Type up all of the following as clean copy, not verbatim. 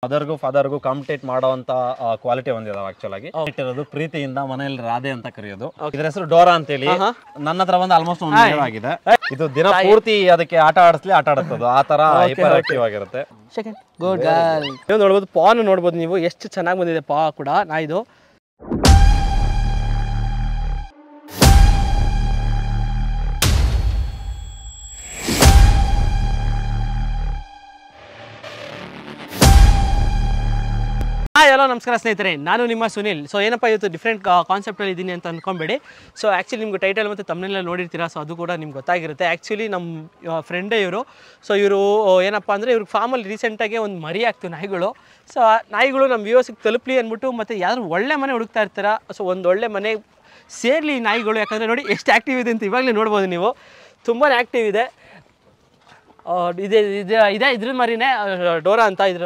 ಮದರ್ಗೂ ಫಾದರ್ಗೂ compete ಮಾಡುವಂತ quality ಹೊಂದಿದಾವೆ actual ಆಗಿ. ಇಟ್ಟಿರೋದು ಪ್ರೀತಿಯಿಂದ ಮನೆಯಲ್ಲಿ ರಾಧೆ ಅಂತ ಕರೆಯೋದು. ಇದ್ರ ಹೆಸರು ಡೋರಾ ಅಂತ ಹೇಳಿ. ನನ್ನ ಹತ್ರ ಬಂದು ಆಲ್ಮೋಸ್ಟ್ 1 year ಆಗಿದೆ. ಇದು ದಿನ ಪೂರ್ತಿ ಅದಕ್ಕೆ ಆಟ ಆಡಿಸ್ಲಿ ಆಟ ಆಡುತ್ತದು, ಆ ತರ ಹೈಪರ್ ಆಕ್ಟಿವ್ ಆಗಿರುತ್ತೆ. Good girl. ನೀವು ನೋಡ್ಬೋದು, ಪಾನ್ ನೋಡ್ಬೋದು ನೀವು, ಎಷ್ಟು ಚೆನ್ನಾಗಿ ಬಂದಿದೆ ಪಾ ಕೂಡ ನಾಯಿದು. ಹಲೋ ನಮಸ್ಕಾರ ಸ್ನೇಹಿತರೆ, ನಾನು ನಿಮ್ಮ ಸುನಿಲ್. ಸೊ ಏನಪ್ಪ ಇವತ್ತು ಡಿಫ್ರೆಂಟ್ ಕಾನ್ಸೆಪ್ಟಲ್ಲಿ ಇದ್ದೀನಿ ಅಂತ ಅಂದ್ಕೊಂಬೇಡಿ. ಸೊ ಆ್ಯಕ್ಚುಲಿ ನಿಮ್ಗೆ ಟೈಟಲ್ ಮತ್ತು ತಮ್ಮನೆಲ್ಲ ನೋಡಿರ್ತೀರಾ, ಸೊ ಅದು ಕೂಡ ನಿಮ್ಗೆ ಗೊತ್ತಾಗಿರುತ್ತೆ. ಆ್ಯಕ್ಚುಲಿ ನಮ್ಮ ಫ್ರೆಂಡೇ ಇವರು. ಸೊ ಇವರು ಏನಪ್ಪ ಅಂದರೆ ಇವ್ರಿಗೆ ಫಾರ್ಮಲ್ಲಿ ರೀಸೆಂಟಾಗಿ ಒಂದು ಮರಿ ಆಗ್ತು ನಾಯಿಗಳು. ಸೊ ಆ ನಾಯಿಗಳು ನಮ್ಮ ವ್ಯೂವರ್ಸಿಗೆ ತಲುಪಲಿ ಅಂದ್ಬಿಟ್ಟು ಮತ್ತು ಯಾರು ಒಳ್ಳೆ ಮನೆ ಹುಡುಕ್ತಾ ಇರ್ತಾರ, ಸೊ ಒಂದು ಒಳ್ಳೆ ಮನೆ ಸೇರಲಿ ನಾಯಿಗಳು. ಯಾಕಂದರೆ ನೋಡಿ ಎಷ್ಟು ಆ್ಯಕ್ಟಿವ್ ಇದೆ ಅಂತ ಇವಾಗಲೇ ನೋಡ್ಬೋದು ನೀವು, ತುಂಬಾ ಆ್ಯಕ್ಟಿವ್ ಇದೆ. ಇದೆ ಇದ್ರ ಮರಿನೇ ಡೋರಾ ಅಂತ ಇದ್ರ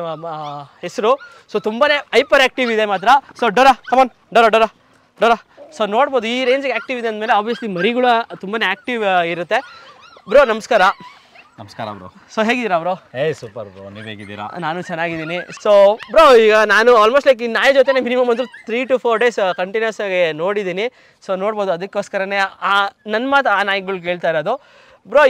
ಹೆಸರು. ಸೊ ತುಂಬಾ ಹೈಪರ್ ಆ್ಯಕ್ಟಿವ್ ಇದೆ ಮಾತ್ರ. ಸೊ ಡೋರಾ ಕಮಾನ್, ಡೋರಾ. ಸೊ ನೋಡ್ಬೋದು ಈ ರೇಂಜಿಗೆ ಆ್ಯಕ್ಟಿವ್ ಇದೆ ಅಂದಮೇಲೆ ಆಬ್ವಿಯಸ್ಲಿ ಮರಿಗಳು ತುಂಬಾ ಆ್ಯಕ್ಟಿವ್ ಇರುತ್ತೆ. ಬ್ರೋ ನಮಸ್ಕಾರ. ನಮಸ್ಕಾರ ಬ್ರೋ. ಸೊ ಹೇಗಿದ್ದೀರಾ ಬ್ರೋ? ಸೂಪರ್ ಬ್ರೋ, ನೀವು ಹೇಗಿದ್ದೀರಾ? ನಾನು ಚೆನ್ನಾಗಿದ್ದೀನಿ. ಸೊ ಬ್ರೋ ಈಗ ನಾನು ಆಲ್ಮೋಸ್ಟ್ ಲೈಕ್ ಈ ನಾಯಿ ಜೊತೆ ಮಿನಿಮಮ್ ಒಂದು 3 to 4 days ಕಂಟಿನ್ಯೂಸ್ ಆಗಿ ನೋಡಿದ್ದೀನಿ. ಸೊ ನೋಡ್ಬೋದು, ಅದಕ್ಕೋಸ್ಕರನೇ ನನ್ನ ಮಾತು ಆ ನಾಯಿಗಳು ಕೇಳ್ತಾ ಇರೋದು. ಬ್ರೋ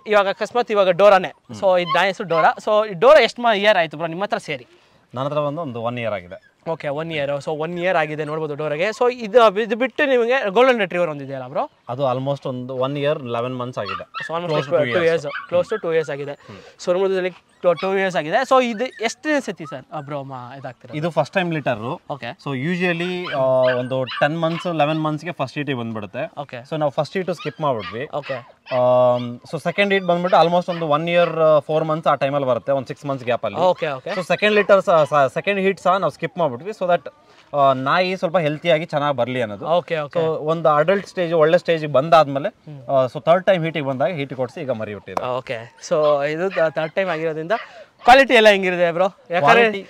ಇವಾಗ ಅಕಸ್ಮಾತ್ ಇವಾಗ ಡೋರಾನೇ, ಸೊ ಈ ನಾಯಿ ಹೆಸರು ಡೋರಾ. ಸೊ ಈ ಡೋರಾ ಎಷ್ಟು ಇಯರ್ ಆಯಿತು ಬ್ರೋ ನಿಮ್ಮ ಹತ್ರ ಸೇರಿ? ನನ್ನ ಹತ್ರ ಒಂದು 1 year ಆಗಿದೆ. Okay, 1 year. ಸೊ 1 year ಆಗಿದೆ ನೋಡ್ಬೋದು ಡೋರಾಗೆ. ಸೊ ಇದು ಬಿಟ್ಟು ನಿಮಗೆ ಗೋಲ್ಡನ್ ರಿಟ್ರೀವರ್ ಒಂದಿದೆಯಲ್ಲ ಬ್ರೋ, ಅದು ಆಲ್ಮೋಸ್ಟ್ ಒಂದು 1 year 11 months ಆಗಿದೆ. So almost 2 years, close to 2 years ಆಗಿದೆ. ಸೊ ನೋಡ್ಬೋದು 2 years ಆಗಿದೆ. ಸೊ ಇದು ಎಷ್ಟು ಸತಿ ಸರ್ ಬ್ರೋ ಇದಾಗ್ತಿರೋದು? ಇದು first time litter. Okay. So usually ಒಂದು 10 months 11 monthsಗೆ ಫಸ್ಟ್ ಹೀಟ್ ಬಂದ್ಬಿಡುತ್ತೆ. ಓಕೆ. ಸೊ ನಾವು ಫಸ್ಟ್ ಹೀಟ್ ಸ್ಕಿಪ್ ಮಾಡ್ಬಿಟ್ವಿ. ಓಕೆ. ಸೊ ಸೆಕೆಂಡ್ ಹೀಟ್ ಬಂದ್ಬಿಟ್ಟು ಆಲ್ಮೋಸ್ಟ್ ಒಂದು 1 year 4 months ಆ ಟೈಮಲ್ಲಿ ಬರುತ್ತೆ, ಒಂದು 6 months ಗ್ಯಾಪ್ ಅಲ್ಲಿ. Okay. Okay. So second heat ಸಹ ನಾವು ಸ್ಕಿಪ್ ಮಾಡ್ಬಿಟ್ವಿ, ಸೊ ದಟ್ ನಾಯಿ ಸ್ವಲ್ಪ ಹೆಲ್ತಿಯಾಗಿ ಚೆನ್ನಾಗಿ ಬರಲಿ ಅನ್ನೋದು. ಓಕೆ. ಓಕೆ. ಸೊ ಒಂದು ಅಡಲ್ಟ್ ಸ್ಟೇಜ್ ಒಳ್ಳೆ ಸ್ಟೇಜಿಗೆ ಬಂದಾದ್ಮೇಲೆ ಸೊ ಥರ್ಡ್ ಟೈಮ್ ಹೀಟಿಗೆ ಬಂದಾಗ ಹೀಟ್ ಕೊಡಿಸಿ ಈಗ ಮರಿ ಹುಟ್ಟಿದೆ. ಓಕೆ. ಸೊ ಇದು ಥರ್ಡ್ ಟೈಮ್ ಆಗಿರೋದ್ರಿಂದ ಕ್ವಾಲಿಟಿ ಎಲ್ಲ ಹೆಂಗಿರುತ್ತೆ ಬ್ರೋ? ಯಾಕಂದ್ರೆ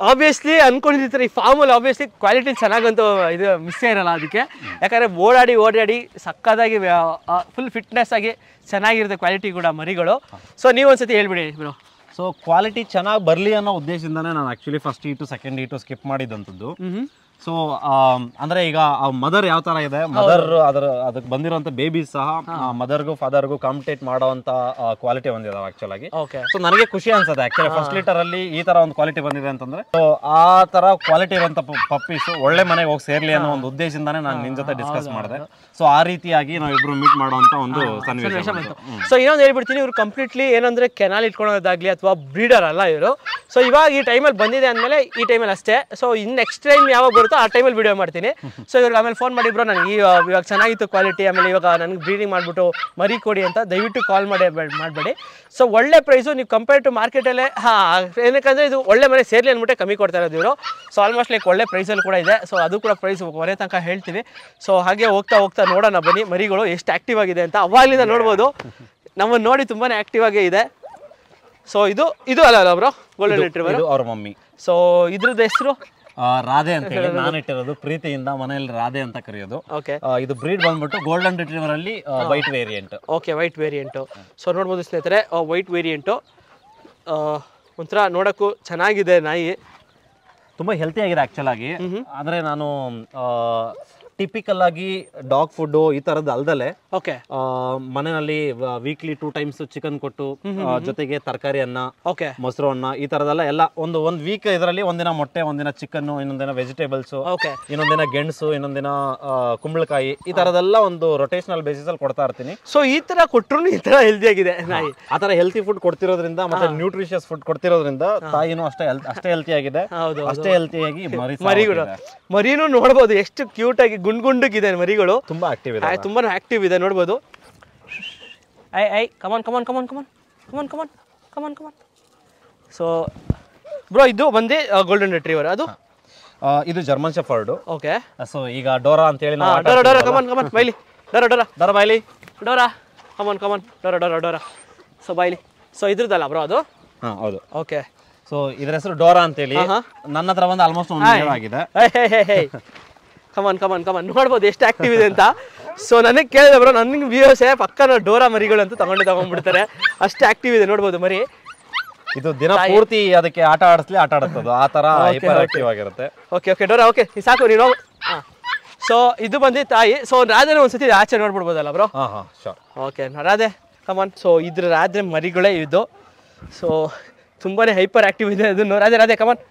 ಆಬ್ವಿಯಸ್ಲಿ ಅನ್ಕೊಂಡಿರ್ತಾರೆ ಈ ಫಾರ್ಮಲ್ಲಿ ಆಬ್ವಿಯಸ್ಲಿ ಕ್ವಾಲಿಟಿ ಚೆನ್ನಾಗಂತೂ ಇದು ಮಿಸ್ಸೇ ಇರಲ್ಲ ಅದಕ್ಕೆ. ಯಾಕಂದರೆ ಓಡಾಡಿ ಸಕ್ಕದಾಗಿ ಫುಲ್ ಫಿಟ್ನೆಸ್ ಆಗಿ ಚೆನ್ನಾಗಿರುತ್ತೆ ಕ್ವಾಲಿಟಿ ಕೂಡ ಮರಿಗಳು. ಸೊ ನೀವು ಒಂದ್ಸತಿ ಹೇಳ್ಬಿಡಿ ಬ್ರೋ. ಸೊ ಕ್ವಾಲಿಟಿ ಚೆನ್ನಾಗಿ ಬರಲಿ ಅನ್ನೋ ಉದ್ದೇಶದಿಂದಾನೇ ನಾನು actually first heat second heat skip ಮಾಡಿದಂಥದ್ದು. ಸೊ ಅಂದರೆ ಈಗ ಆ ಮದರ್ ಯಾವ ಥರ ಇದೆ, ಮದರ್ ಅದಕ್ಕೆ ಬಂದಿರೋಂಥ ಬೇಬೀಸ್ ಸಹ ಮದರ್ಗೂ ಫಾದರ್ಗೂ ಕಾಂಪಿಟೇಟ್ ಮಾಡೋವಂಥ ಕ್ವಾಲಿಟಿ ಹೊಂದಿದಾವೆ ಆ್ಯಕ್ಚುಲ್ ಆಗಿ. ಸೊ ನನಗೆ ಖುಷಿ ಅನ್ಸುತ್ತೆ ಆ್ಯಕ್ಚುಲಿ ಫಸ್ಟ್ ಲೀಟರಲ್ಲಿ ಈ ಥರ ಒಂದು ಕ್ವಾಲಿಟಿ ಬಂದಿದೆ ಅಂತಂದರೆ. ಸೊ ಆ ಥರ ಕ್ವಾಲಿಟಿ ಇರೋಂಥ ಪಪ್ಪೀಸ್ ಒಳ್ಳೆ ಮನೆಗೆ ಹೋಗಿ ಸೇರಲಿ ಅನ್ನೋ ಒಂದು ಉದ್ದೇಶದಿಂದಾನೇ ನಾನು ನಿನ್ನ ಜೊತೆ ಡಿಸ್ಕಸ್ ಮಾಡಿದೆ. ಸೊ ಆ ರೀತಿಯಾಗಿ ನಾವಿಬ್ರು ಮೀಟ್ ಮಾಡುವಂಥ ಒಂದು ಸನ್ನಿವೇಶ ಬಂತು. ಸೊ ಇನ್ನೊಂದು ಹೇಳ್ಬಿಡ್ತೀನಿ, ಇವರು ಕಂಪ್ಲೀಟ್ಲಿ ಏನಂದ್ರೆ ಕೆನಾಲ್ ಇಟ್ಕೊಳ್ಳೋದಾಗ್ಲಿ ಅಥವಾ ಬ್ರೀಡರ್ ಅಲ್ಲ ಇವರು. ಸೊ ಇವಾಗ ಈ ಟೈಮಲ್ಲಿ ಬಂದಿದೆ ಅಂದಮೇಲೆ ಈ ಟೈಮಲ್ಲಿ ಅಷ್ಟೇ. ಸೊ ಇನ್ನು ನೆಕ್ಸ್ಟ್ ಟೈಮ್ ಯಾವಾಗ ಬರುತ್ತೋ ಆ ಟೈಮಲ್ಲಿ ವಿಡಿಯೋ ಮಾಡ್ತೀನಿ. ಸೊ ಇವ್ರಿಗೆ ಆಮೇಲೆ ಫೋನ್ ಮಾಡಿ ಬ್ರೋ ನನಗೆ ಇವಾಗ ಚೆನ್ನಾಗಿತ್ತು ಕ್ವಾಲಿಟಿ, ಆಮೇಲೆ ಇವಾಗ ನನಗೆ ಬ್ರೀಡಿಂಗ್ ಮಾಡಿಬಿಟ್ಟು ಮರಿ ಕೊಡಿ ಅಂತ ದಯವಿಟ್ಟು ಕಾಲ್ ಮಾಡಬೇಡಿ. ಸೊ ಒಳ್ಳೆ ಪ್ರೈಸು ನೀವು ಕಂಪೇರ್ ಟು ಮಾರ್ಕೆಟಲ್ಲೇ ಏನಕ್ಕಂದರೆ ಇದು ಒಳ್ಳೆ ಮನೆ ಸೇರಲಿ ಅಂದ್ಬಿಟ್ಟೆ ಕಮ್ಮಿ ಕೊಡ್ತಾ ಇರೋದು ಇವರು. ಸೊ ಆಲ್ಮೋಸ್ಟ್ ಲೈಕ್ ಒಳ್ಳೆ ಪ್ರೈಸಲ್ಲಿ ಕೂಡ ಇದೆ. ಸೊ ಅದು ಕೂಡ ಪ್ರೈಸ್ ಹೊರೆ ತನಕ ಹೇಳ್ತೀವಿ. ಸೊ ಹಾಗೆ ಹೋಗ್ತಾ ನೋಡೋಣ ಬನ್ನಿ ಮರಿಗಳು ಎಷ್ಟು ಆ್ಯಕ್ಟಿವ್ ಆಗಿದೆ ಅಂತ. ಅವಾಗಲಿಂದ ನೋಡ್ಬೋದು, ನಮ್ಮನ್ನು ನೋಡಿ ತುಂಬಾ ಆ್ಯಕ್ಟಿವ್ ಆಗೇ ಇದೆ. ಸೊ ಇದು ಅಲ್ಲ ಬ್ರೋ ಗೋಲ್ಡನ್ ರಿಟ್ರೀವರ್, ಅವ್ರ ಮಮ್ಮಿ. ಸೊ ಇದ್ರದ್ದು ಹೆಸರು ರಾಧೆ ಅಂತ ಹೇಳಿ ನಾನು ಇಟ್ಟಿರೋದು, ಪ್ರೀತಿಯಿಂದ ಮನೆಯಲ್ಲಿ ರಾಧೆ ಅಂತ ಕರೆಯೋದು. ಓಕೆ. ಇದು ಬ್ರೀಡ್ ಬಂದ್ಬಿಟ್ಟು ಗೋಲ್ಡನ್ ರಿಟ್ರೀವರ್ ಅಲ್ಲಿ white variant. Okay, white variant. So ನೋಡ್ಬೋದು ಸ್ನೇಹಿತರೆ, ವೈಟ್ ವೇರಿಯಂಟು ಒಂಥರ ನೋಡೋಕ್ಕೂ ಚೆನ್ನಾಗಿದೆ ನಾಯಿ, ತುಂಬ ಹೆಲ್ತಿ ಆಗಿದೆ ಆ್ಯಕ್ಚುಲ್ ಆಗಿ. ಅಂದರೆ ನಾನು ಟಿಪಿಕಲ್ ಆಗಿ ಡಾಗ್ ಫುಡ್ ಈ ತರದ್ದು ಅಲ್ದಲೆ ಓಕೆ ಮನೆಯಲ್ಲಿ ವೀಕ್ಲಿ 2 times ಚಿಕನ್ ಕೊಟ್ಟು ಜೊತೆಗೆ ತರಕಾರಿ ಅನ್ನ, ಓಕೆ, ಮೊಸರು ಅನ್ನ ಈ ತರದೆಲ್ಲ ಎಲ್ಲ ಒಂದು ವೀಕ್ ಇದರಲ್ಲಿ ಒಂದಿನ ಮೊಟ್ಟೆ, ಒಂದಿನ ಚಿಕನ್, ಇನ್ನೊಂದಿನ ವೆಜಿಟೇಬಲ್ಸ್, ಇನ್ನೊಂದಿನ ಗೆಣಸು, ಇನ್ನೊಂದಿನ ಕುಂಬಳಕಾಯಿ, ಈ ತರದೆಲ್ಲ ಒಂದು ರೊಟೇಷನಲ್ ಬೇಸಿಸ್ ಅಲ್ಲಿ ಕೊಡ್ತಾ ಇರ್ತೀನಿ. ಸೊ ಈ ತರ ಕೊಟ್ಟರು ಈ ತರ ಹೆಲ್ದಿ ಆಗಿದೆ ನಾಯಿ. ಆ ತರ ಹೆಲ್ತಿ ಫುಡ್ ಕೊಡ್ತಿರೋದ್ರಿಂದ ಮತ್ತೆ ನ್ಯೂಟ್ರಿಷಿಯಸ್ ಫುಡ್ ಕೊಡ್ತಿರೋದ್ರಿಂದ ತಾಯಿನೂ ಅಷ್ಟೇ ಹೆಲ್ತಿ ಆಗಿದೆ, ಅಷ್ಟೇ ಹೆಲ್ತಿಯಾಗಿ ಮರಿನೂ ನೋಡ್ಬೋದು ಎಷ್ಟು ಕ್ಯೂಟ್ ಆಗಿ ಗುಂಡ್ಗುಂಡಗಿದೆ ಮರಿಗಳು. ತುಂಬಾ ಆಕ್ಟಿವ್ ಇದೆ, ತುಂಬಾ ಆಕ್ಟಿವ್ ಇದೆ ನೋಡ್ಬೋದು. ಕಮಾನ್. ಸೊ ಬ್ರೋ ಇದು ಬಂದು ಗೋಲ್ಡನ್ ರಿಟ್ರೀವರ್, ಅದು ಇದು ಜರ್ಮನ್ ಶೆಫರ್ಡ್. ಓಕೆ. ಸೊ ಈಗ ಡೋರಾ ಅಂತ ಹೇಳಿ ಡೋರಾ ಕಮಾನ್ ಬೈಲಿ, ಡೋರಾ ಬೈಲಿ, ಡೋರಾ ಕಮಾನ್ ಡೋರಾ. ಸೊ ಬೈಲಿ. ಸೊ ಇದ್ರದ್ದಲ್ಲ ಬ್ರೋ ಅದು? ಹೌದು. ಓಕೆ. ಸೊ ಇದ್ರ ಹೆಸರು ಡೋರಾ ಅಂತೇಳಿ ನನ್ನ ಹತ್ರ ಬಂದು ಆಲ್ಮೋಸ್ಟ್ 1 year ಆಗಿದೆ. ಕಮಾನ್ ನೋಡ್ಬೋದು ಎಷ್ಟು ಆಕ್ಟಿವ್ ಇದೆ ಅಂತ. ಸೊ ನನಗೆ ಕೇಳಿದೆ ಬ್ರೋ, ನನಗೆ ವ್ಯೂವರ್ಸೇ ಪಕ್ಕ ಡೋರಾ ಮರಿಗಳು ಅಂತ ತಗೊಂಡ್ಬಿಡ್ತಾರೆ, ಅಷ್ಟು ಆಕ್ಟಿವ್ ಇದೆ ನೋಡ್ಬೋದು ಮರಿ. ಇದು ದಿನ ಪೂರ್ತಿ ಅದಕ್ಕೆ ಆಟ ಆಡುತ್ತದು ಆ ತರ ಹೈಪರ್ ಆಕ್ಟಿವ್ ಆಗಿರುತ್ತೆ. ಓಕೆ ಓಕೆ ಡೋರಾ, ಓಕೆ ಸಾಕು ನೀನು. ಸೊ ಇದು ಬಂದು ತಾಯಿ. ಸೊ ರಾಧೆ ಒಂದ್ಸತಿ ಆಚೆ ನೋಡ್ಬಿಡ್ಬೋದಲ್ಲ ಬ್ರೋ? ಓಕೆ ರಾಧೆ ಕಮಾನ್. ಸೊ ಇದ್ರ ರಾಧೆ ಮರಿಗಳೇ ಇದು. ಸೊ ತುಂಬಾನೇ ಹೈಪರ್ ಆಕ್ಟಿವ್ ಇದೆ ಅದನ್ನು. ರಾಧೆ ಕಮಾನ್,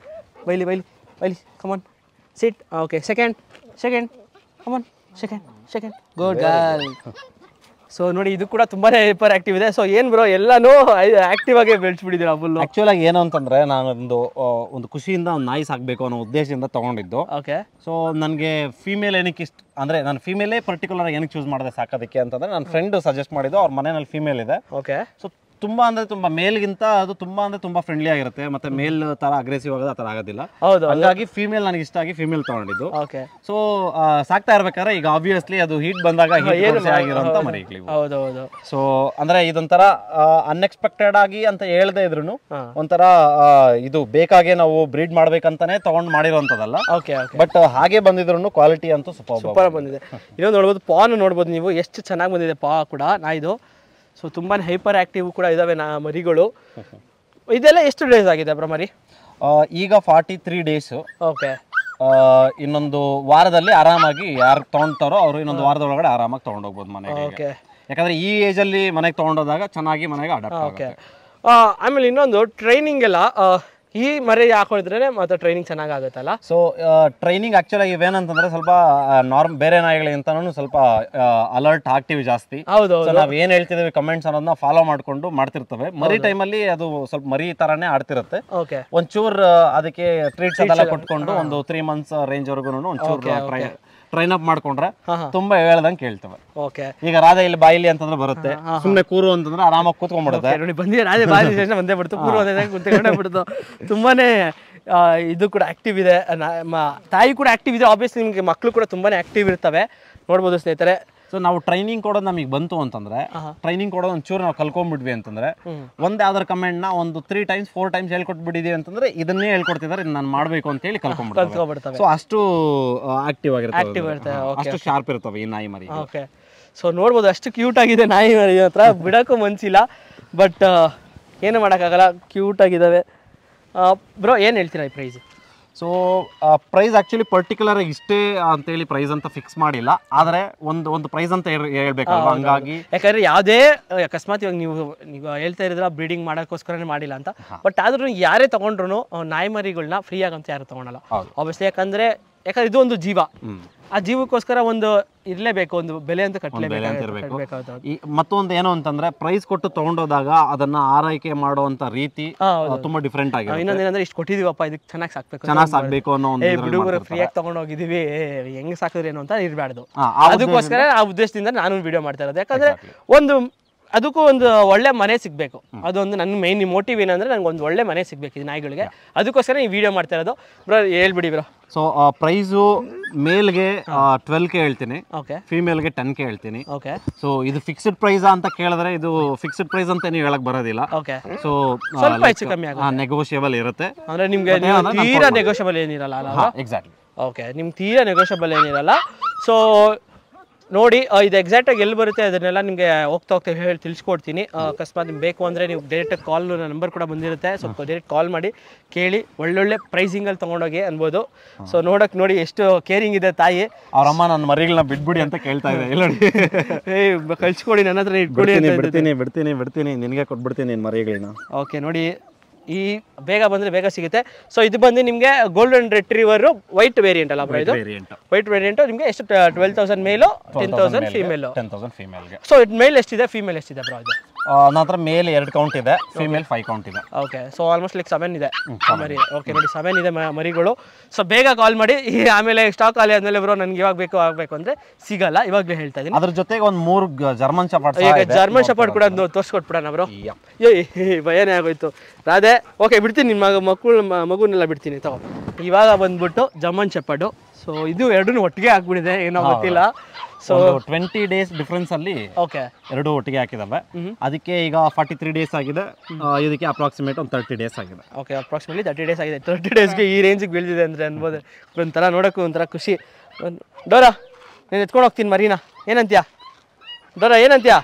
ಬೈಲಿ ಬೈಲಿ ಬೈಲಿ, ಕಮಾನ್ ಸಿಟ್. ಓಕೆ ಸೆಕೆಂಡ್ ಕಮಾನ್, ಸೆಕೆಂಡ್ ಗುಡ್ ಗರ್ಲ್. ಸೊ ನೋಡಿ ಇದು ಕೂಡ ತುಂಬಾನೇ ಹೈಪರ್ ಆಕ್ಟಿವ್ ಇದೆ. ಸೊ ಏನ್ ಬ್ರೋ ಎಲ್ಲಾನು ಆಕ್ಟಿವ್ ಆಗಿ ಬೆಳೆಸ್ಬಿಟ್ಟಿದ್ದೀರಾ ಫುಲ್? ಆಕ್ಚುಲ್ ಆಗಿ ಏನು ಅಂತಂದ್ರೆ ನಾನು ಒಂದು ಖುಷಿಯಿಂದ ಒಂದು ನಾಯಿ ಸಾಕ್ಬೇಕು ಅನ್ನೋ ಉದ್ದೇಶದಿಂದ ತಗೊಂಡಿದ್ದು. ಓಕೆ. ಸೊ ನನಗೆ ಫೀಮೇಲ್ ಏನಕ್ಕೆ ಇಷ್ಟ ಅಂದ್ರೆ ನಾನು ಫೀಮೇಲೇ ಪರ್ಟಿಕ್ಯುಲರ್ ಏನಕ್ಕೆ ಚೂಸ್ ಮಾಡಿದೆ ಸಾಕೋದಕ್ಕೆ ಅಂತಂದ್ರೆ ನನ್ನ ಫ್ರೆಂಡ್ ಸಜೆಸ್ಟ್ ಮಾಡಿದ್ದು. ಅವ್ರ ಮನೆಯಲ್ಲಿ ಫೀಮೇಲ್ ಇದೆ. ಓಕೆ. ಸೊ ತುಂಬಾ ಅಂದ್ರೆ ತುಂಬಾ ಮೇಲ್ಗಿಂತ ಅದು ತುಂಬಾ ಫ್ರೆಂಡ್ಲಿ ಆಗಿರುತ್ತೆ. ಮತ್ತೆ ಮೇಲ್ ತರ ಅಗ್ರೆಸಿವ್ ಆಗೋದು ಆ ತರ ಆಗೋದಿಲ್ಲ. ಹಾಗಾಗಿ ಫೀಮೇಲ್ ನನಗೆ ಇಷ್ಟ ಆಗಿ ಫೀಮೇಲ್ ತಗೊಂಡಿದ್ದು. ಸೊ ಸಾಕ್ತಾ ಇರ್ಬೇಕಾದ್ರೆ ಈಗ ಆಬ್ವಿಯಸ್ಲಿ ಅದು ಹೀಟ್ ಬಂದಾಗ ಆಗಿರೋಂತ ಮರಿಗಳು. ಸೊ ಅಂದ್ರೆ ಇದೊಂಥರ ಅನ್ಎಕ್ಸ್ಪೆಕ್ಟೆಡ್ ಆಗಿ ಅಂತ ಹೇಳ್ದೆ ಇದ್ರು ಒಂಥರ ಇದು ಬೇಕಾಗೆ ನಾವು ಬ್ರೀಡ್ ಮಾಡ್ಬೇಕಂತಾನೆ ತಗೊಂಡ್ ಮಾಡಿರೋಂಥದ್ದಲ್ಲ. ಬಟ್ ಹಾಗೆ ಬಂದಿದ್ರು ಕ್ವಾಲಿಟಿ ಅಂತೂ ಸೂಪರ್ ಬಂದಿದೆ. ಇನ್ನೊಂದು ನೋಡ್ಬೋದು, ಪಾನ್ ನೋಡ್ಬೋದು ನೀವು, ಎಷ್ಟು ಚೆನ್ನಾಗಿ ಬಂದಿದೆ ಪಾ ಕೂಡ ನಾಯಿದು. ಸೊ ತುಂಬಾ ಹೈಪರ್ ಆಕ್ಟಿವ್ ಕೂಡ ಇದಾವೆ ಮರಿಗಳು. ಇದೆಲ್ಲ ಎಷ್ಟು ಡೇಸ್ ಆಗಿದೆ ಬ್ರೋ ಮರಿ? ಈಗ 43 ಡೇಸ್. ಓಕೆ. ಇನ್ನೊಂದು ವಾರದಲ್ಲಿ ಆರಾಮಾಗಿ ಯಾರು ತಗೊಂತಾರೋ ಅವರು ಇನ್ನೊಂದು ವಾರದೊಳಗಡೆ ಆರಾಮಾಗಿ ತಗೊಂಡೋಗ್ಬೋದು ಮನೆಗೆ. ಯಾಕಂದ್ರೆ ಈ ಏಜ್ ಅಲ್ಲಿ ಮನೆಗೆ ತಗೊಂಡೋದಾಗ ಚೆನ್ನಾಗಿ ಮನೆಗೆ ಅಡಾಪ್ಟ್ ಆಗುತ್ತೆ. ಆಮೇಲೆ ಇನ್ನೊಂದು ಟ್ರೈನಿಂಗ್ ಎಲ್ಲ ಈ ಮರಿ ಹಾಕೊಂಡಿದ್ರೆ ಮತ್ತೆ ಟ್ರೈನಿಂಗ್ ಚೆನ್ನಾಗಾಗುತ್ತಲ್ಲ? ಸೊ ಟ್ರೈನಿಂಗ್ ಆಕ್ಚುಲಿ ಇವೇನಂತಂದ್ರೆ ಸ್ವಲ್ಪ ಬೇರೆ ನಾಯಿಗಳಿಗಿಂತನೂ ಸ್ವಲ್ಪ ಅಲರ್ಟ್ ಆಕ್ಟಿವ್ ಜಾಸ್ತಿ. ನಾವ್ ಏನ್ ಹೇಳ್ತಿದೀವಿ ಕಮೆಂಟ್ಸ್ ಅನ್ನೋದನ್ನ ಫಾಲೋ ಮಾಡ್ಕೊಂಡು ಮಾಡ್ತಿರ್ತವೆ. ಮರಿ ಟೈಮಲ್ಲಿ ಅದು ಸ್ವಲ್ಪ ಮರಿ ತರಾನೇ ಆಡ್ತಿರುತ್ತೆ. ಒಂಚೂರು ಅದಕ್ಕೆ ಟ್ರೀಟ್ಸ್ ಅದೆಲ್ಲ ಕೊಟ್ಕೊಂಡು ಒಂದು 3 months ರೇಂಜ್ ವರ್ಗು ಒಂಚೂರು ಟ್ರೈನ್ ಅಪ್ ಮಾಡ್ಕೊಂಡ್ರೆ ತುಂಬಾ ಹೇಳ್ದಂಗೆ ಕೇಳ್ತವೆ. ಈಗ ರಾಧೆ ಇಲ್ಲಿ ಬಾಯಿಲಿ ಅಂತಂದ್ರೆ ಬರುತ್ತೆ, ಸುಮ್ನೆ ಕೂರು ಅಂತಂದ್ರೆ ಆರಾಮಾಗಿ ಕೂತ್ಕೊಂಡ್ಬಿಡುತ್ತೆ. ಬಂದಿ ರಾಧೆ ಬಾಯಿ ಬಂದೇ ಬಿಡ್ತು, ಕೂರು ಕುತ್ಕೊಂಡೇ ಬಿಡ್ತು. ತುಂಬಾನೇ ಇದು ಕೂಡ ಆಕ್ಟಿವ್ ಇದೆ. ತಾಯಿ ಕೂಡ ಆಕ್ಟಿವ್ ಇದೆ. ಆಬ್ವಿಯಸ್ಲಿ ನಿಮಗೆ ಮಕ್ಕಳು ಕೂಡ ತುಂಬಾನೇ ಆಕ್ಟಿವ್ ಇರ್ತವೆ, ನೋಡ್ಬೋದು ಸ್ನೇಹಿತರೆ. ಸೊ ನಾವು ಟ್ರೈನಿಂಗ್ ಕೊಡೋದು ನಮಗೆ ಬಂತು ಅಂತಂದ್ರೆ, ಟ್ರೈನಿಂಗ್ ಕೊಡೋದು ಒಂಚೂರು ನಾವು ಕಲ್ಕೊಂಡ್ಬಿಡ್ವಿ ಅಂತಂದ್ರೆ, ಒಂದ್ ಯಾವ್ದಾರ ಕಮೆಂಟ್ ನ ಒಂದು 3 times 4 times ಹೇಳ್ಕೊಟ್ಬಿಟ್ಟಿದೀವಿ ಅಂತಂದ್ರೆ ಇದನ್ನೇ ಹೇಳ್ಕೊಡ್ತಿದ್ದಾರೆ, ನಾನು ಮಾಡ್ಬೇಕು ಅಂತ ಹೇಳಿ ಕಲ್ಕೊಂಡ್ಬಿಡ್ತವೆ. ಸೊ ಅಷ್ಟು ಆಕ್ಟಿವ್ ಆಗಿರುತ್ತೆ, ಅಷ್ಟು ಶಾರ್ಪ್ ಇರ್ತವೆ ಈ ನಾಯಿ ಮರಿ. ಓಕೆ. ಸೊ ನೋಡ್ಬೋದು ಅಷ್ಟು ಕ್ಯೂಟ್ ಆಗಿದೆ ನಾಯಿ ಮರಿ ಹತ್ರ, ಬಿಡಕ್ಕೂ ಮನ್ಸಿಲ್ಲ. ಬಟ್ ಏನು ಮಾಡೋಕ್ಕಾಗಲ್ಲ, ಕ್ಯೂಟ್ ಆಗಿದ್ದಾವೆ. ಬ್ರೋ ಏನು ಹೇಳ್ತೀರಾ ಈ price? So price actually particular ಇಷ್ಟೇ ಅಂತೇಳಿ ಪ್ರೈಸ್ ಅಂತ ಫಿಕ್ಸ್ ಮಾಡಿಲ್ಲ, ಆದರೆ ಒಂದು ಪ್ರೈಸ್ ಅಂತ ಹೇಳ್ಬೇಕಲ್ವ. ಹಂಗಾಗಿ ಯಾಕಂದ್ರೆ ಯಾವುದೇ ಅಕಸ್ಮಾತ್ ಇವಾಗ ನೀವು ಹೇಳ್ತಾ ಇರಿದ್ರ ಬ್ರೀಡಿಂಗ್ ಮಾಡೋಕ್ಕೋಸ್ಕರನೇ ಮಾಡಿಲ್ಲ ಅಂತ, ಬಟ್ ಆದ್ರೂ ಯಾರೇ ತಗೊಂಡ್ರು ನಾಯಿ ಮರಿಗಳನ್ನ ಫ್ರೀ ಆಗಂತ ಯಾರು ತಗೊಳಲ್ಲ ಆಬ್ವಿಯಸ್ಲಿ. ಯಾಕಂದ್ರೆ ಇದು ಒಂದು ಜೀವ, ಆ ಜೀವಕ್ಕೋಸ್ಕರ ಒಂದು ಇರ್ಲೇಬೇಕು, ಒಂದು ಬೆಲೆ ಅಂತ ಕಟ್ಟಲೇಬೇಕು. ಮತ್ತೊಂದು ಏನು ಅಂತಂದ್ರೆ ಪ್ರೈಸ್ ಕೊಟ್ಟು ತಗೊಂಡೋದಾಗ ಅದನ್ನ ಆರೈಕೆ ಮಾಡುವಂತ ರೀತಿ ತುಂಬಾ ಡಿಫ್ರೆಂಟ್ ಆಗಿದೆ. ಇನ್ನೊಂದೇನಂದ್ರೆ ಇಷ್ಟು ಕೊಟ್ಟಿದೀವಪ್ಪ, ಇದಕ್ಕೆ ಚೆನ್ನಾಗಿ ಸಾಕ್ಬೇಕು ಅನ್ನೋ ಹುಡುಗರು ಫ್ರೀಯಾಗಿ ತಗೊಂಡೋಗಿದೀವಿ, ಹೆಂಗ್ ಸಾಕಿದ್ರೇನು ಅಂತ ಇರಬಾರ್ದು. ಅದಕ್ಕೋಸ್ಕರ ಆ ಉದ್ದೇಶದಿಂದ ನಾನು ವಿಡಿಯೋ ಮಾಡ್ತಾ ಇರೋದು. ಯಾಕಂದ್ರೆ ಅದಕ್ಕೂ ಒಂದು ಒಳ್ಳೆ ಮನೆ ಸಿಗ್ಬೇಕು, ಅದೊಂದು ನನ್ನ ಮೈನ್ ಮೋಟಿವ್ ಏನಂದ್ರೆ ನಂಗೆ ಒಂದು ಒಳ್ಳೆ ಮನೆ ಸಿಗ್ಬೇಕು ಈ ನಾಯಿಗಳಿಗೆ. ಅದಕ್ಕೋಸ್ಕರ ಈ ವಿಡಿಯೋ ಮಾಡ್ತಾ ಇರೋದು. ಬ್ರೋ ಹೇಳ್ಬಿಡಿ ಬ್ರೋ. ಸೊ ಪ್ರೈಸು ಮೇಲ್ಗೆ 12K ಹೇಳ್ತೀನಿ, ಫಿಮೇಲ್ಗೆ 10K ಹೇಳ್ತೀನಿ. ಸೊ ಇದು ಫಿಕ್ಸ್ಡ್ ಪ್ರೈಸ್ ಅಂತ ಕೇಳಿದ್ರೆ ಇದು ಫಿಕ್ಸ್ಡ್ ಪ್ರೈಸ್ ಅಂತ ನೀವು ಹೇಳಕ್ ಬರೋದಿಲ್ಲ. ಸೊ ಸ್ವಲ್ಪ ಹೆಚ್ಚು ಕಮ್ಮಿ ನೆಗೋಷಿಯಬಲ್ ಇರುತ್ತೆ. ಅಂದ್ರೆ ನಿಮ್ಗೆ ತೀರಾ ನೆಗೋಷಿಯಬಲ್ ಏನಿರಲ್ಲ ಅಲ್ಲ? ಎಕ್ಸಾಕ್ಟ್ಲಿ. ಓಕೆ, ನಿಮ್ಗೆ ತೀರಾ ನೆಗೋಷಿಯಬಲ್ ಏನಿರಲ್ಲ. ಸೊ ನೋಡಿ ಇದು ಎಕ್ಸಾಕ್ಟಾಗಿ ಎಲ್ಲಿ ಬರುತ್ತೆ ಅದನ್ನೆಲ್ಲ ನಿಮಗೆ ಹೋಗ್ತಾ ಹೇಳಿ ತಿಳಿಸ್ಕೊಡ್ತೀನಿ. ಅಕಸ್ಮಾತ್ ನಿಮ್ಗೆ ಬೇಕು ಅಂದರೆ ನೀವು ಡೈರೆಕ್ಟಾಗಿ ಕಾಲ್ ನಂಬರ್ ಕೂಡ ಬಂದಿರುತ್ತೆ, ಸ್ವಲ್ಪ ಡೈರೆಕ್ಟ್ ಕಾಲ್ ಮಾಡಿ ಕೇಳಿ, ಒಳ್ಳೊಳ್ಳೆ ಪ್ರೈಸಿಂಗಲ್ಲಿ ತೊಗೊಂಡೋಗಿ ಅನ್ಬೋದು. ಸೊ ನೋಡಿ ಎಷ್ಟು ಕೇರಿಂಗ್ ಇದೆ ತಾಯಿ. ಅವರಮ್ಮ ನನ್ನ ಮರಿಗಳನ್ನ ಬಿಡ್ಬಿಡಿ ಅಂತ ಕೇಳ್ತಾ ಇದೆ. ಕಳ್ಸಿಕೊಡಿ, ನನ್ನ ಹತ್ರ ಇಟ್ಕೊಡಿ. ಬಿಡ್ತೀನಿ ನಿನಗೆ ಕೊಟ್ಬಿಡ್ತೀನಿ ನಿನ್ನ ಮರಿಗಳನ್ನ. ಓಕೆ ನೋಡಿ, ಈ ಬೇಗ ಬಂದರೆ ಬೇಗ ಸಿಗುತ್ತೆ. ಸೊ ಇದು ಬಂದು ನಿಮಗೆ ಗೋಲ್ಡನ್ ರಿಟ್ರೀವರ್ ವೈಟ್ ವೇರಿಯಂಟ್ ಅಲ್ಲ ಬ್ರೋ? ಇದು ವೈಟ್ ವೇರಿಯಂಟ್ ನಿಮಗೆ ಎಷ್ಟು 12,000 ಮೇಲು, 10,000 ಫೀಮೇಲು. ಸೊ ಇದು ಮೇಲ್ ಎಷ್ಟಿದೆ, ಫೀಮೇಲ್ ಎಷ್ಟಿದೆ ಬ್ರೋ? ಇದು ನನ್ನ ಹತ್ರ ಮೇಲ್ 2 ಕೌಂಟ್ ಇದೆ, ಫೀಮೇಲ್ 5 ಕೌಂಟ್ ಇದೆ. ಓಕೆ, ಸೊ ಆಲ್ಮೋಸ್ಟ್ ಲೈಕ್ 7 ಇದೆ ಮರಿ. ಓಕೆ ನೋಡಿ 7 ಇದೆ ಮರಿಗಳು. ಸೊ ಬೇಗ ಕಾಲ್ ಮಾಡಿ. ಆಮೇಲೆ ಸ್ಟಾಕ್ ಖಾಲಿ ಆದ್ಮೇಲೆ ಬ್ರೋ ನನಗೆ ಇವಾಗ ಆಗಬೇಕು ಅಂದ್ರೆ ಸಿಗಲ್ಲ, ಇವಾಗಲೇ ಹೇಳ್ತಾ ಇದ್ದೀನಿ. ಅದ್ರ ಜೊತೆಗೆ ಒಂದು 3 ಜರ್ಮನ್ ಶೆಪರ್ಡ್, ಜರ್ಮನ್ ಶೆಪರ್ಡ್ ಕೂಡ ತೋರಿಸ್ಕೊಟ್ಬಿಡೋಣ ಬ್ರೋ. ಭಯನೇ ಆಗೋಯ್ತು ರಾಧೆ. ಓಕೆ ಬಿಡ್ತೀನಿ, ನಿಮ್ಮ ಮಗುನೆಲ್ಲ ಬಿಡ್ತೀನಿ ತಗೋ. ಇವಾಗ ಬಂದ್ಬಿಟ್ಟು ಜರ್ಮನ್ ಶೆಪರ್ಡು. ಸೊ ಇದು ಎರಡೂ ಒಟ್ಟಿಗೆ ಹಾಕ್ಬಿಟ್ಟಿದೆ, ಏನೋ ಗೊತ್ತಿಲ್ಲ. ಸೊ 20 days ಡಿಫ್ರೆನ್ಸ್ ಅಲ್ಲಿ ಎರಡು ಒಟ್ಟಿಗೆ ಹಾಕಿದಾವೆ. ಅದಕ್ಕೆ ಈಗ 43 days ಆಗಿದೆ, ಇದಕ್ಕೆ ಅಪ್ರಾಕ್ಸಿಮೇಟ್ ಒಂದು 30 days ಆಗಿದೆ. ಓಕೆ, ಅಪ್ರಾಕ್ಸಿಮೇಟ್ಲಿ 30 days ಆಗಿದೆ. 30 daysಗೆ ಈ ರೇಂಜಿಗೆ ಬೀಳ್ದಿದೆ ಅಂದರೆ ಅನ್ಬೋದು. ಒಂಥರ ನೋಡೋಕ್ಕೂ ಒಂಥರ ಖುಷಿ. ಡೋರಾ, నేను ಎತ್ಕೊಂಡು ಹೋಗ್ತೀನಿ ಮರೀನಾ, ಏನಂತೀಯ ಡೋರಾ, ಏನಂತೀಯ?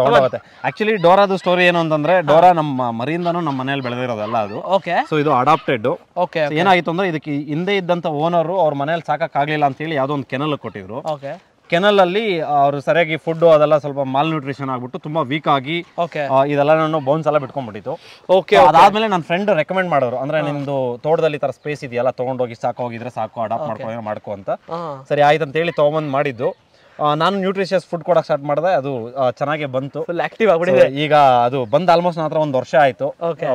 ತಗೊಂಡೋಗುತ್ತೆ. ಆಕ್ಚುಲಿ ಡೋರಾದು ಸ್ಟೋರಿ ಏನು ಅಂತಂದ್ರೆ, ಡೋರಾ ನಮ್ಮ ಮರಿಯಿಂದನೂ ನಮ್ಮ ಮನೇಲಿ ಬೆಳೆದಿರೋದಲ್ಲ ಅದು. ಓಕೆ. ಸೊ ಇದು ಅಡಾಪ್ಟೆಡ್. ಓಕೆ. ಏನಾಗಿತ್ತು ಅಂದ್ರೆ, ಇದಕ್ಕೆ ಹಿಂದೆ ಇದ್ದಂತ ಓನರು ಅವ್ರ ಮನೇಲಿ ಸಾಕಾಗ್ಲಿಲ್ಲ ಅಂತ ಹೇಳಿ ಯಾವ್ದೋ ಒಂದು ಕೆನಲ್ ಕೊಟ್ಟಿದ್ರು. ಓಕೆ. ಕೆನಲ್ ಅಲ್ಲಿ ಅವರು ಸರಿಯಾಗಿ ಫುಡ್ ಅದೆಲ್ಲ ಸ್ವಲ್ಪ ಮಾಲ್ ನ್ಯೂಟ್ರಿಷನ್ ಆಗ್ಬಿಟ್ಟು ತುಂಬಾ ವೀಕ್ ಆಗಿ ಇದೆಲ್ಲ ಬೋನ್ಸ್ ಎಲ್ಲ ಬಿಟ್ಕೊಂಡ್ಬಿಟ್ಟಿತ್ತು. ಅದಾದ್ಮೇಲೆ ನನ್ನ ಫ್ರೆಂಡ್ ರೆಕಮೆಂಡ್ ಮಾಡೋರು, ಅಂದ್ರೆ ನಿಮ್ದು ತೋಟದಲ್ಲಿ ತರ ಸ್ಪೇಸ್ ಇದೆಯಲ್ಲ, ತಗೊಂಡೋಗಿ ಹೋಗಿದ್ರೆ ಸಾಕು, ಅಡಾಪ್ಟ್ ಮಾಡ್ಕೊ ಅಂತ. ಸರಿ ಆಯ್ತು ಅಂತ ಹೇಳಿ ತಗೊಂಬಂದ್ ಮಾಡಿದ್ದು. ನಾನು ನ್ಯೂಟ್ರಿಷಿಯಸ್ ಫುಡ್ ಕೊಡಕ್ ಸ್ಟಾರ್ಟ್ ಮಾಡಿದೆ, ಅದು ಚೆನ್ನಾಗಿ ಬಂತು, ಫುಲ್ ಆಕ್ಟಿವ್ ಆಗ್ಬಿಟ್ಟಿದೆ. ಈಗ ಅದು ಬಂದ್ ಆಲ್ಮೋಸ್ಟ್ ನನ್ನ ಹತ್ರ 1 ವರ್ಷ ಆಯ್ತು.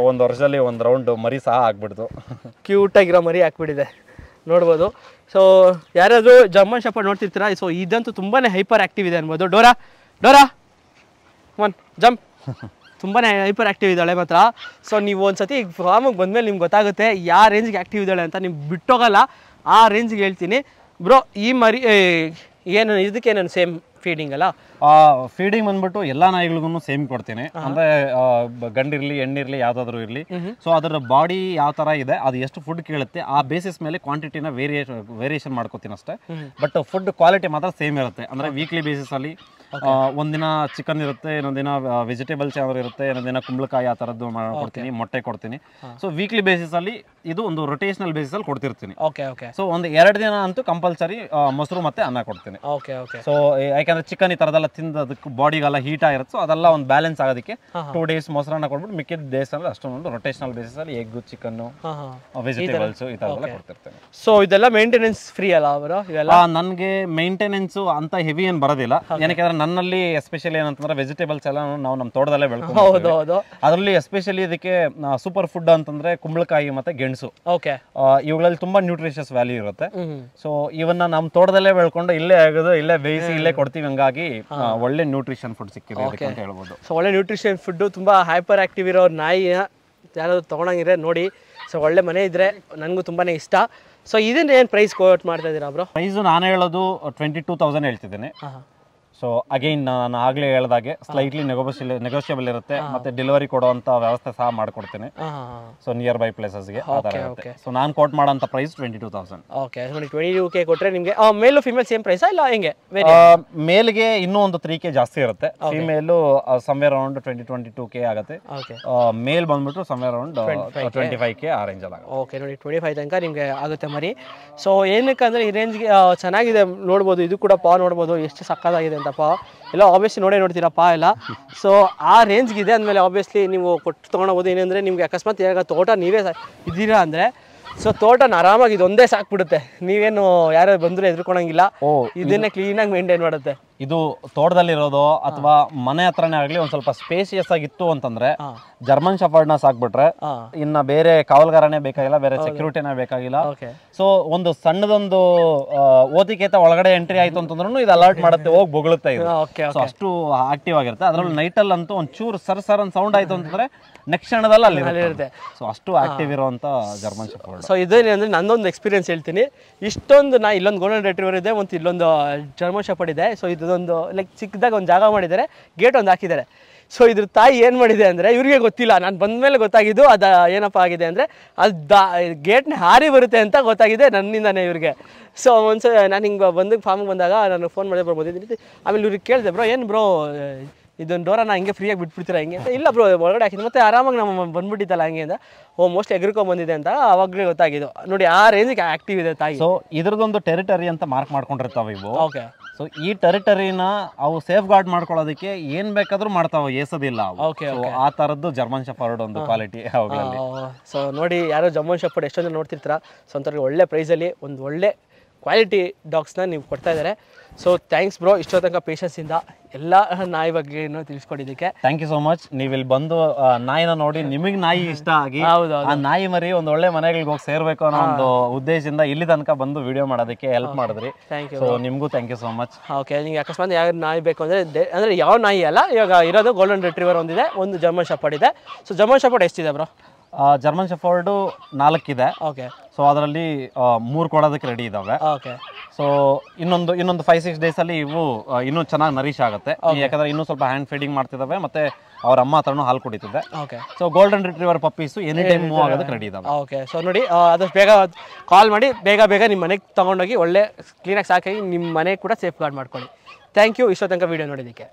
1 ವರ್ಷದಲ್ಲಿ 1 ರೌಂಡ್ ಮರಿ ಸಹ ಆಗ್ಬಿಡ್ತು. ಕ್ಯೂಟ್ ಆಗಿರೋ ಮರಿ ಆಗ್ಬಿಟ್ಟಿದೆ, ನೋಡ್ಬೋದು. ಸೊ ಯಾರಾದರೂ ಜರ್ಮನ್ ಶೆಪರ್ಡ್ ನೋಡ್ತಿರ್ತೀರಾ, ಸೊ ಇದಂತೂ ತುಂಬಾ ಹೈಪರ್ ಆ್ಯಕ್ಟಿವ್ ಇದೆ ಅನ್ಬೋದು. ಡೋರಾ ಒನ್ ಜಂಪ್ ತುಂಬಾ ಹೈಪರ್ ಆ್ಯಕ್ಟಿವ್ ಇದ್ದಾಳೆ ಮಾತ್ರ. ಸೊ ನೀವು ಒಂದ್ಸತಿ ಫಾರ್ಮಿಗೆ ಬಂದಮೇಲೆ ನಿಮ್ಗೆ ಗೊತ್ತಾಗುತ್ತೆ ಯಾವ ರೇಂಜ್ಗೆ ಆ್ಯಕ್ಟಿವ್ ಇದ್ದಾಳೆ ಅಂತ. ನಿಮ್ಗೆ ಬಿಟ್ಟೋಗಲ್ಲ, ಆ ರೇಂಜ್ಗೆ ಹೇಳ್ತೀನಿ ಬ್ರೋ. ಈ ಮರಿ ಏನು ಇದಕ್ಕೆ ನಾನು ಸೇಮ್ ಫೀಡಿಂಗ್ ಅಲ್ಲ? ಫೀಡಿಂಗ್ ಬಂದ್ಬಿಟ್ಟು ಎಲ್ಲಾ ನಾಯಿಗಳಿಗೂ ಸೇಮ್ ಕೊಡ್ತೀನಿ. ಅಂದ್ರೆ ಗಂಡಿರ್ಲಿ ಹೆಣ್ಣಿರ್ಲಿ ಯಾವ್ದಾದ್ರು ಇರ್ಲಿ. ಸೊ ಅದರ ಬಾಡಿ ಯಾವ ತರ ಇದೆ, ಅದು ಎಷ್ಟು ಫುಡ್ ಕೇಳುತ್ತೆ, ಆ ಬೇಸಿಸ್ ಮೇಲೆ ಕ್ವಾಂಟಿಟಿನ ವೇರಿಯೇಷನ್ ಮಾಡ್ಕೋತೀನಿ ಅಷ್ಟೇ. ಬಟ್ ಫುಡ್ ಕ್ವಾಲಿಟಿ ಮಾತ್ರ ಸೇಮ್ ಇರುತ್ತೆ. ಅಂದ್ರೆ ವೀಕ್ಲಿ ಬೇಸಿಸ್ ಅಲ್ಲಿ ಒಂದಿನ ಚಿಕನ್ ಇರುತ್ತೆ, ಇನ್ನೊಂದಿನ ವೆಜಿಟೇಬಲ್ಸ್ ಯಾವ್ದು ಇರುತ್ತೆ, ಇನ್ನೊಂದಿನ ಕುಂಬಳಕಾಯಿ ಆ ತರದ್ದು ಕೊಡ್ತೀನಿ, ಮೊಟ್ಟೆ ಕೊಡ್ತೀನಿ. ಸೊ ವೀಕ್ಲಿ ಬೇಸಿಸ್ ಅಲ್ಲಿ ಇದು ಒಂದು ರೊಟೇಷನಲ್ ಬೇಸಿಸ್ ಅಲ್ಲಿ ಕೊಡ್ತಿರ್ತೀನಿ. ಸೊ ಒಂದು 2 ದಿನ ಅಂತೂ ಕಂಪಲ್ಸರಿ ಮೊಸರು ಮತ್ತೆ ಅನ್ನ ಕೊಡ್ತೀನಿ. ಸೊ ಯಾಕಂದ್ರೆ ಚಿಕನ್ ಈ ತರದೆಲ್ಲ ತಿಂದದಕ್ಕೆ ಬಾಡಿಗೆಲ್ಲ ಹೀಟ್ ಆಗಿರುತ್ತೆ. ಸೊ ಅದೆಲ್ಲ ಒಂದು ಬ್ಯಾಲೆನ್ಸ್ ಆಗೋದಕ್ಕೆ 2 ಡೇಸ್ ಮೊಸರನ್ನ ಕೊಟ್ಬಿಟ್ಟು ಮಿಕ್ಕಿದ ಡೇಸ್ ಅಲ್ಲಿ ಅಷ್ಟೊಂದು ರೊಟೇಷನಲ್ ಬೇಸಿಸ್ ಅಲ್ಲಿ ಎಗ್, ಚಿಕನ್, ವೆಜಿಟೇಬಲ್ಸ್ ಈ ತರದೆಲ್ಲ ಕೊಡ್ತಿರ್ತೇನೆ. ಸೊ ಇದೆಲ್ಲ ಮೇಂಟೆನೆನ್ಸ್ ಫ್ರೀ ಅಲ್ಲ ಅವರು? ನನಗೆ ಮೇಂಟೆನೆನ್ಸ್ ಅಂತ ಹೆವಿ ಏನ್ ಬರೋದಿಲ್ಲ. ಏನಕ್ಕೆ ನನ್ನಲ್ಲಿ ಎಸ್ಪೆಷಲಿ ಏನಂತಂದ್ರೆ ವೆಜಿಟೇಬಲ್ಸ್ ಎಲ್ಲ ನಾವು ನಮ್ಮ ತೋಟದಲ್ಲೇ ಬೆಳ್ಕೊಂಡು, ಅದರಲ್ಲಿ ಎಸ್ಪೆಷಲಿ ಇದಕ್ಕೆ ಸೂಪರ್ ಫುಡ್ ಅಂತಂದ್ರೆ ಕುಂಬಳಕಾಯಿ ಮತ್ತೆ ಗೆಣಸು. ಇವುಗಳಲ್ಲಿ ತುಂಬಾ ನ್ಯೂಟ್ರಿಷಿಯಸ್ ವ್ಯಾಲ್ಯೂ ಇರುತ್ತೆ. ಸೊ ಇವನ್ನ ನಮ್ಮ ತೋಟದಲ್ಲೇ ಬೆಳ್ಕೊಂಡು ಇಲ್ಲೇ ಆಗೋದು, ಇಲ್ಲೇ ಬೇಯಿಸಿ ಇಲ್ಲೇ ಕೊಡ್ತೀವಿ. ಹಂಗಾಗಿ ಒಳ್ಳೆ ನ್ಯೂಟ್ರಿಷನ್ ಫುಡ್ ಸಿಕ್ಕಿದೆ ಅಂತ ಹೇಳ್ಬೋದು. ಸೊ ಒಳ್ಳೆ ನ್ಯೂಟ್ರಿಷನ್ ಫುಡ್, ತುಂಬಾ ಹೈಪರ್ ಆಕ್ಟಿವ್ ಇರೋ ನಾಯಿ ಯಾರಾದ್ರು ತಗೊಂಡಂಗಿದ್ರೆ ನೋಡಿ. ಸೊ ಒಳ್ಳೆ ಮನೆ ಇದ್ರೆ ನನಗೂ ತುಂಬಾನೇ ಇಷ್ಟ. ಸೊ ಇದನ್ನ ಏನು ಪ್ರೈಸ್ ಕೋಟ್ ಮಾಡ್ತಾ ಇದ್ದೀರಾ ಬ್ರೋ? ಪ್ರೈಸ್ ನಾನು ಹೇಳೋದು 22,000 ಹೇಳ್ತಿದ್ದೀನಿ. ಸೊ ಅಗೈನ್ ನಾನು ಆಗ್ಲೇ ಹೇಳ್ದಾಗೆ ಸ್ಲೈಟ್ಲಿ ನೆಗೋಷಿಯಬಲ್ ಇರುತ್ತೆ. ಮತ್ತೆ ಡೆಲಿವರಿ ಕೊಡುವಂತ ವ್ಯವಸ್ಥೆ ಸಹ ಮಾಡ್ಕೊಡ್ತೀನಿ. ಸೊ ನಿಯರ್ ಬೈ ಪ್ಲೇಸಸ್ಗೆ ಆ ಥರ ಇರುತ್ತೆ. ಸೊ ನಾನು ಕೋಟ್ ಮಾಡೋಂಥ ಪ್ರೈಸ್ 22,000. ಓಕೆ, 22K ಕೊಟ್ಟರೆ ನಿಮಗೆ ಮೇಲು ಫಿಮೇಲ್ ಸೇಮ್ ಪ್ರೈಸಾ ಇಲ್ಲ ಹೆಂಗೆ? ಮೇಲ್ಗೆ ಇನ್ನೂ ಒಂದು 3K ಜಾಸ್ತಿ ಇರುತ್ತೆ. ಫಿಮೇಲು ಸಮ್ವೇರ್ ಅರೌಂಡ್ 22K ಆಗುತ್ತೆ. ಮೇಲ್ ಬಂದ್ಬಿಟ್ಟು ಸಮ್ವೇರ್ ಅರೌಂಡ್ 25K ಆ ರೇಂಜ್ ಅಲ್ಲಿ. ಓಕೆ, ನೋಡಿ 25 ತನಕ ನಿಮಗೆ ಆಗುತ್ತೆ ಮರಿ. ಸೊ ಏನಕ್ಕಂದ್ರೆ ಈ ರೇಂಜ್ಗೆ ಚೆನ್ನಾಗಿದೆ, ನೋಡ್ಬೋದು. ಇದು ಕೂಡ ಪಾ ನೋಡ್ಬೋದು ಎಷ್ಟು ಸಕ್ಕತ್ತಾಗಿದೆ ಅಂತಪ್ಪ. ಎಲ್ಲ ಆಬ್ವಿಯಸ್ಲಿ ನೋಡ್ತೀರಪ್ಪ ಎಲ್ಲ. ಸೊ ಆ ರೇಂಜ್ಗಿದೆ ಅಂದಮೇಲೆ ಆಬ್ವಿಯಸ್ಲಿ ನೀವು ಕೊಟ್ಟು ತೊಗೊಂಡೋಗ್ಬೋದು. ಏನಂದರೆ ನಿಮಗೆ ಅಕಸ್ಮಾತ್ ಈಗ ತೋಟ ನೀವೇ ಇದ್ದೀರಾ ಅಂದರೆ, ಸೊ ತೋಟನ ಆರಾಮಾಗಿ ಇದೊಂದೇ ಸಾಕ್ಬಿಡುತ್ತೆ. ನೀವೇನು ಯಾರು ಬಂದರೂ ಎದುರ್ಕೊಳಂಗಿಲ್ಲ. ಇದನ್ನೇ ಕ್ಲೀನಾಗಿ ಮೇಂಟೈನ್ ಮಾಡುತ್ತೆ. ಇದು ತೋಟದಲ್ಲಿರೋದು ಅಥವಾ ಮನೆ ಹತ್ರನೇ ಆಗಲಿ ಒಂದು ಸ್ವಲ್ಪ ಸ್ಪೇಸಿಯಸ್ ಆಗಿತ್ತು ಅಂತಂದ್ರೆ ಜರ್ಮನ್ ಶೆಪರ್ಡ್ನ ಸಾಕ್ಬಿಟ್ರೆ ಇನ್ನ ಬೇರೆ ಕಾವಲ್ಗಾರನೇ ಬೇಕಾಗಿಲ್ಲ, ಬೇರೆ ಸೆಕ್ಯೂರಿಟಿನೇ ಬೇಕಾಗಿಲ್ಲ. ಸೊ ಒಂದು ಸಣ್ಣದೊಂದು ಓತಿಕೇತ ಒಳಗಡೆ ಎಂಟ್ರಿ ಆಯ್ತು ಅಂತಂದ್ರೂ ಇದು ಅಲರ್ಟ್ ಮಾಡುತ್ತೆ, ಹೋಗಿ ಬೊಗಳುತ್ತೆ. ಇದು ಅಷ್ಟು ಆಕ್ಟಿವ್ ಆಗಿರುತ್ತೆ. ಅದ್ರಲ್ಲಿ ನೈಟಲ್ಲಿ ಅಂತೂ ಒಂದು ಚೂರು ಸರ್ ಅಂತ ಸೌಂಡ್ ಆಯ್ತು ಅಂತಂದ್ರೆ ನೆಕ್ಸ್ಟ್ ಕ್ಷಣದಲ್ಲಿ ಅಲ್ಲಿ ಇರುತ್ತೆ. ಸೊ ಅಷ್ಟು ಆಕ್ಟಿವ್ ಇರುವಂತ ಜರ್ಮನ್ ಶೆಪರ್ಡ್. ಸೊ ಇದೇನೆ ಅಂದ್ರೆ ನಂದೊಂದು ಎಕ್ಸ್ಪೀರಿಯನ್ಸ್ ಹೇಳ್ತೀನಿ. ಇಷ್ಟೊಂದು ಇಲ್ಲೊಂದು ಗೋಲ್ಡನ್ ರಿಟ್ರೀವರ್ ಇದೆ, ಮತ್ತು ಇಲ್ಲೊಂದು ಜರ್ಮನ್ ಶೆಪರ್ಡ್ ಇದೆ. ಸೊ ಇದೊಂದು ಲೈಕ್ ಚಿಕ್ಕದಾಗ ಒಂದು ಜಾಗ ಮಾಡಿದ್ದಾರೆ, ಗೇಟ್ ಒಂದು ಹಾಕಿದ್ದಾರೆ. ಸೊ ಇದ್ರ ತಾಯಿ ಏನು ಮಾಡಿದೆ ಅಂದರೆ ಇವ್ರಿಗೆ ಗೊತ್ತಿಲ್ಲ, ನಾನು ಬಂದಮೇಲೆ ಗೊತ್ತಾಗಿದ್ದು ಅದು ಏನಪ್ಪ ಆಗಿದೆ ಅಂದರೆ ಅದು ಗೇಟ್ನ ಹಾರಿ ಬರುತ್ತೆ ಅಂತ ಗೊತ್ತಾಗಿದೆ ನನ್ನಿಂದಾನೆ ಇವ್ರಿಗೆ. ಸೊ ಒಂದ್ಸಲ ನಾನು ಹಿಂಗೆ ಫಾರ್ಮಿಗೆ ಬಂದಾಗ ನಾನು ಫೋನ್ ಮಾಡಿ ಬಂದಿದ್ದೀನಿ. ಆಮೇಲೆ ಇವ್ರಿಗೆ ಕೇಳಿದೆ, ಬ್ರೋ ಏನು ಬ್ರೋ ಇದೊಂದು ಡೋರನ್ನ ಹಿಂಗೆ ಫ್ರೀಯಾಗಿ ಬಿಟ್ಬಿಡ್ತೀರಾ ಹಿಂಗೆ ಅಂತ. ಇಲ್ಲ ಬ್ರೋ ಒಳಗಡೆ ಹಾಕಿದ್ದು ಮತ್ತೆ ಆರಾಮಾಗಿ ನಮ್ಮ ಬಂದ್ಬಿಟ್ಟಿತ್ತಲ್ಲ ಹಂಗೆ ಅಂತ. ಮೋಸ್ಟ್ಲಿ ಎಗ್ರಿಕೊಂಡ್ಬಂದಿದೆ ಅಂತ ಅವಾಗಲೇ ಗೊತ್ತಾಗಿದ್ದು. ನೋಡಿ ಆ ರೇಂಜಿಗೆ ಆಕ್ಟಿವ್ ಇದೆ ತಾಯಿ. ಸೊ ಇದ್ರದ್ದೊಂದು ಟೆರಿಟರಿ ಅಂತ ಮಾರ್ಕ್ ಮಾಡ್ಕೊಂಡಿರ್ತಾವೆ ಇವು. ಓಕೆ. ಸೊ ಈ ಟೆರಿಟರಿನ ಅವು ಸೇಫ್ ಗಾರ್ಡ್ ಮಾಡ್ಕೊಳ್ಳೋದಕ್ಕೆ ಏನ್ ಬೇಕಾದ್ರೂ ಮಾಡ್ತಾವೆ, ಏಸೋದಿಲ್ಲ. ಓಕೆ, ಆ ತರದ್ದು ಜರ್ಮನ್ ಶೆಪರ್ಡ್ ಒಂದು ಕ್ವಾಲಿಟಿ. ಸೊ ನೋಡಿ, ಯಾರೋ ಜರ್ಮನ್ ಶೆಪರ್ಡ್ ಎಷ್ಟೊಂದು ನೋಡ್ತಿರ್ತೀರಾ. ಸೊ ಅಂಥವ್ರಿಗೆ ಒಳ್ಳೆ ಪ್ರೈಸಲ್ಲಿ ಒಂದು ಒಳ್ಳೆ ಕ್ವಾಲಿಟಿ ಡಾಗ್ಸ್ನ ನೀವು ಕೊಡ್ತಾ ಇದ್ದಾರೆ. ಸೊ ಥ್ಯಾಂಕ್ಸ್ ಬ್ರೋ, ಇಷ್ಟೋ ತನಕ ಪೇಷನ್ಸಿಂದ ಎಲ್ಲ ನಾಯಿ ಬಗ್ಗೆ ತಿಳಿಸ್ಕೊಟ್ಟಿದ್ದಕ್ಕೆ. Thank you so much. ನೀವು ಇಲ್ಲಿ ಬಂದು ನಾಯಿನ ನೋಡಿ ನಿಮಗೆ ನಾಯಿ ಇಷ್ಟ ಆಗಿ ಆ ನಾಯಿ ಮರಿ ಒಂದು ಒಳ್ಳೆ ಮನೆಗಳಿಗೆ ಹೋಗಿ ಸೇರ್ಬೇಕು ಅನ್ನೋ ಒಂದು ಉದ್ದೇಶದಿಂದ ಇಲ್ಲಿ ತನಕ ಬಂದು ವಿಡಿಯೋ ಮಾಡೋದಕ್ಕೆ ಹೆಲ್ಪ್ ಮಾಡಿದ್ರಿ. Thank you. ಸೊ ನಿಮಗೂ thank you so much. Okay, ನಿಮ್ಗೆ ಅಕಸ್ಮಾತ್ ಯಾವ ನಾಯಿ ಬೇಕು ಅಂದರೆ ಯಾವ ನಾಯಿ ಅಲ್ಲ, ಇವಾಗ ಇರೋದು ಗೋಲ್ಡನ್ ರಿಟ್ರೀವರ್ ಒಂದಿದೆ, ಒಂದು ಜರ್ಮನ್ ಶೆಪರ್ಡ್ ಇದೆ. ಸೊ ಜರ್ಮನ್ ಶೆಪರ್ಡ್ ಎಷ್ಟಿದೆ ಬ್ರೋ? ಜರ್ಮನ್ ಶೆಪರ್ಡು 4 ಇದೆ. ಓಕೆ. ಸೊ ಅದರಲ್ಲಿ 3 ಕೊಡೋದಕ್ಕೆ ರೆಡಿ ಇದಾವೆ. ಓಕೆ. ಸೊ ಇನ್ನೊಂದು 5-6 ಡೇಸಲ್ಲಿ ಇವು ಇನ್ನೂ ಚೆನ್ನಾಗಿ ನರಿಶ್ ಆಗುತ್ತೆ. ಯಾಕಂದ್ರೆ ಇನ್ನೂ ಸ್ವಲ್ಪ ಹ್ಯಾಂಡ್ ಫೀಡಿಂಗ್ ಮಾಡ್ತಿದ್ದಾವೆ, ಮತ್ತೆ ಅವ್ರ ಅಮ್ಮ ಹತ್ರನೂ ಹಾಲು ಕುಡಿತಿದ್ದೆ. Okay. So golden retriever puppies any time move ಆಗೋದಕ್ಕೆ ರೆಡಿ ಇದಾವೆ. ಓಕೆ. ಸೊ ನೋಡಿ, ಆದಷ್ಟು ಬೇಗ ಕಾಲ್ ಮಾಡಿ ಬೇಗ ನಿಮ್ಮ ಮನೆಗೆ ತೊಗೊಂಡೋಗಿ ಒಳ್ಳೆ ಕ್ಲೀನಾಗಿ ಸಾಕಾಗಿ ನಿಮ್ಮ ಮನೆ ಕೂಡ ಸೇಫ್ ಗಾರ್ಡ್ ಮಾಡ್ಕೊಳ್ಳಿ. ಥ್ಯಾಂಕ್ ಯು ಇಷ್ಟೋ ತನಕ ವೀಡಿಯೋ ನೋಡಿದ್ದಕ್ಕೆ.